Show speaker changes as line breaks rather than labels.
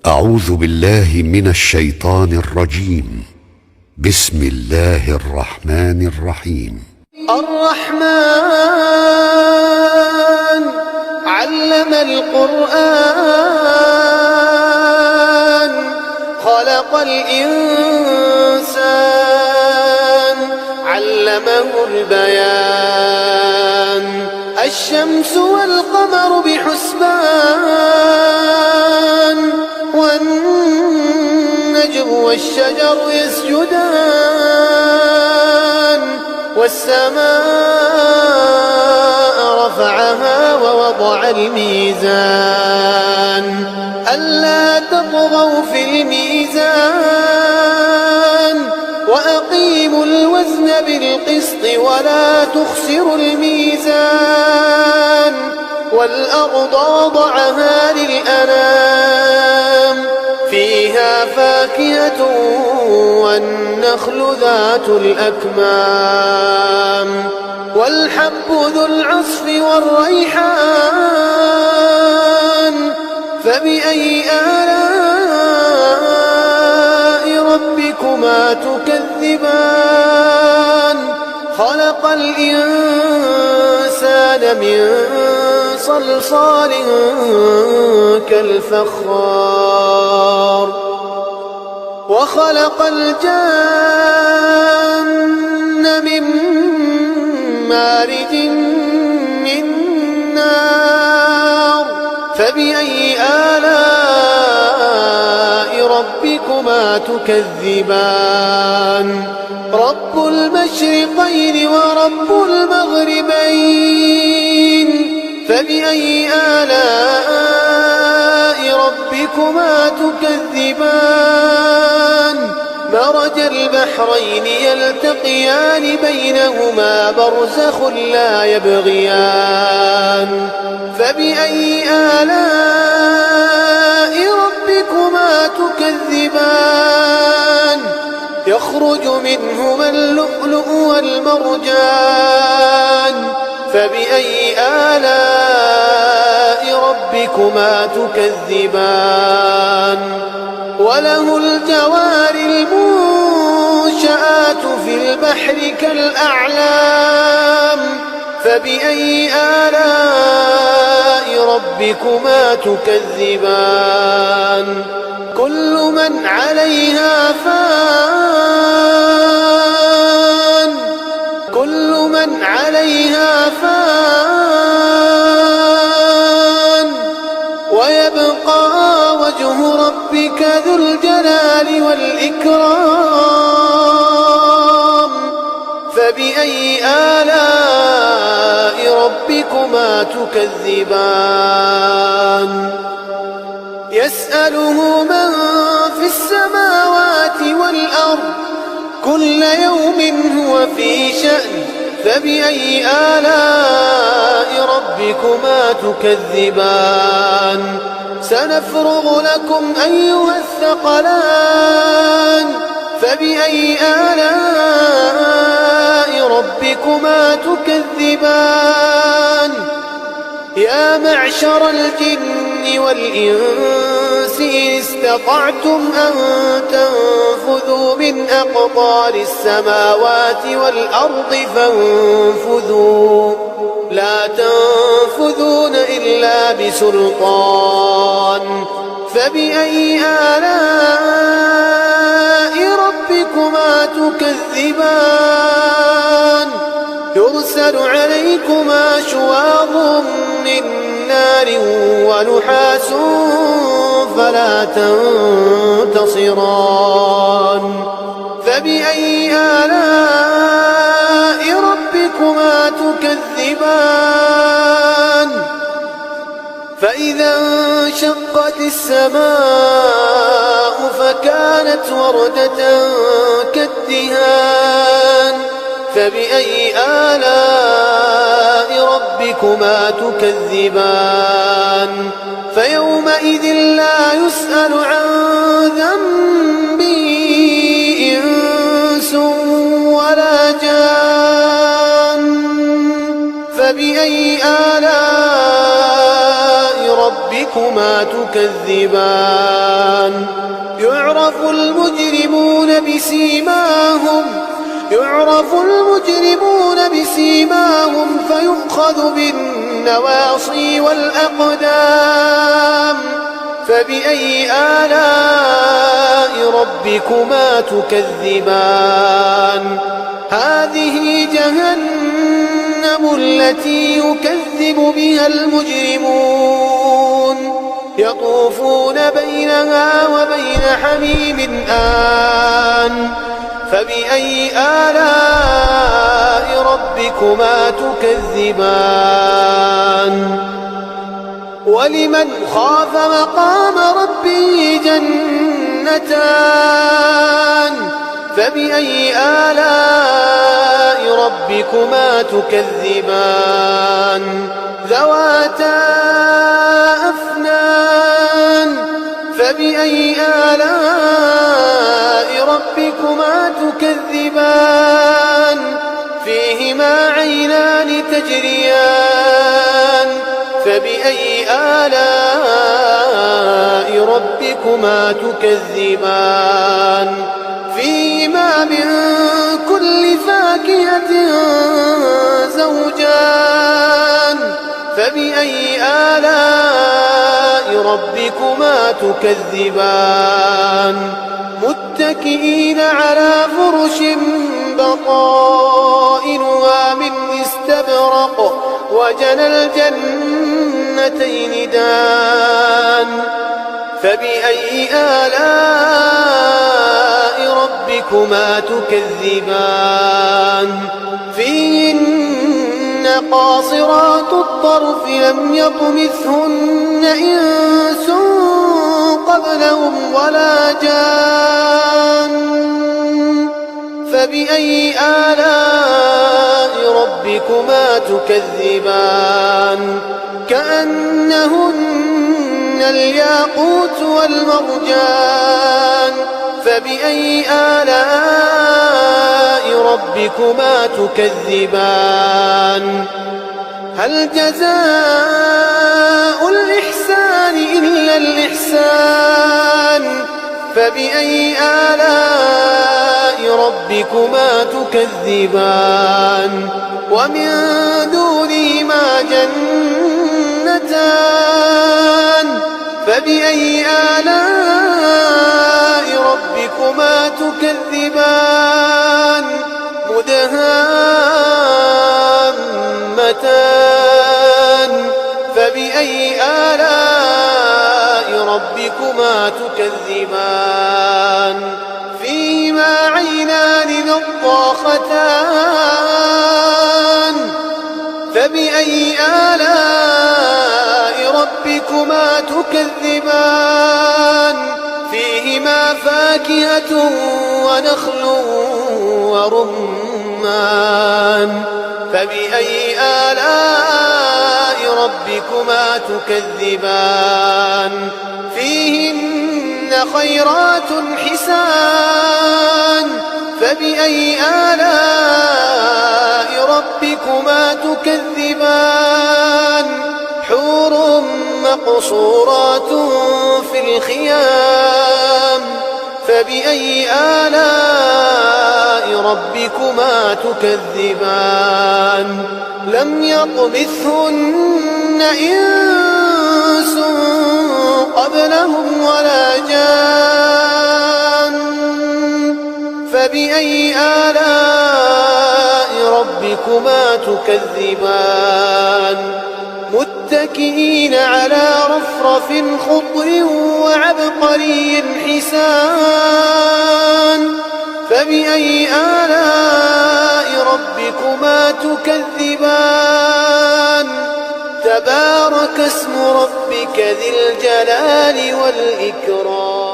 أعوذ بالله من الشيطان الرجيم. بسم الله الرحمن الرحيم.
الرحمن علم القرآن خلق الإنسان علمه البيان الشمس والقمر بحسبان والنجم والشجر يسجدان والسماء رفعها ووضع الميزان ألا تطغوا في الميزان وأقيموا الوزن بالقسط ولا تخسروا الميزان والأرض وضعها للأنام فيها فاكهة والنخل ذات الأكمام والحب ذو العصف والريحان فبأي آلاء ربكما تكذبان خلق الإنسان من صلصال كالفخار وخلق الجن من مارج من نار فبأي آلاء ربكما تكذبان رب المشرقين ورب المغربين فبأي آلاء ربكما تكذبان مرج البحرين يلتقيان بينهما برزخ لا يبغيان فبأي آلاء ربكما تكذبان يخرج منهما اللؤلؤ والمرجان فبأي آلاء ربكما تكذبان وله الجوار المنشآت في البحر كالأعلام فبأي آلاء ربكما تكذبان كل من عليها فان كل من عليها فان ويبقى وجه ربك ذو الجلال والإكرام فبأي آلاء ربكما تكذبان يسأله من في السماوات والأرض كل يوم هو في شأن فبأي آلاء ربكما تكذبان سنفرغ لكم أيها الثقلان فبأي آلاء ربكما تكذبان يا معشر الجن والإنس إن استطعتم أن تنفذوا من أقطار السماوات والأرض فانفذوا لا تنفذون إلا بسلطان فبأي آلاء ربكما تكذبان يرسل عليكما شواظ من نار ونحاس فلا تنتصران فبأي آلاء ربكما تكذبان فإذا انشقت السماء فكانت وردة كالدهان فبأي آلاء ربكما تكذبان فيومئذ لا يسأل عن ذنبه إنس ولا جان فبأي آلاء ربكما ربكما تكذبان يعرف المجرمون بسيماهم فيؤخذ بالنواصي والأقدام فبأي آلاء ربكما تكذبان هذه جهنم التي يكذب بها المجرمون يطوفون بينها وبين حميم آن فبأي آلاء ربكما تكذبان ولمن خاف مقام ربه جنتان فبأي آلاء ربكما تكذبان ذواتا أفنان فبأي آلاء ربكما تكذبان فيهما عينان تجريان فبأي آلاء ربكما تكذبان فيهما من كل فاكهة زوجان فبأي آلاء ربكما تكذبان متكئين على فرش بطائنها من استبرق وجنى الجنتين دان فبأي آلاء ربكما تكذبان فيهن قاصرات الطرف لم يطمثهن إنس قبلهم ولا جان فبأي آلاء ربكما تكذبان كأنهن الياقوت والمرجان فبأي آلاء ربكما تكذبان هل جزاء الإحسان إلا الإحسان فبأي آلاء ربكما تكذبان ومن دونهما جنتان فبأي آلاء ربكما تكذبان مدهامتان فبأي آلاء ربكما تكذبان فيهما عينان نضاختان فبأي آلاء ربكما تكذبان فيهما فاكهة ونخل ورمان فبأي آلاء ربكما تكذبان فيهن خيرات حسان فبأي آلاء ربكما تكذبان حور مقصورات في الخيام فبأي آلاء ربكما تكذبان لم يطمثهن إنس قبلهم ولا جان فبأي آلاء ربكما تكذبان متكئين على رفرف خضر وعبقري حسان فبأي آلاء ربكما تكذبان تبارك اسم ربك ذي الجلال والإكرام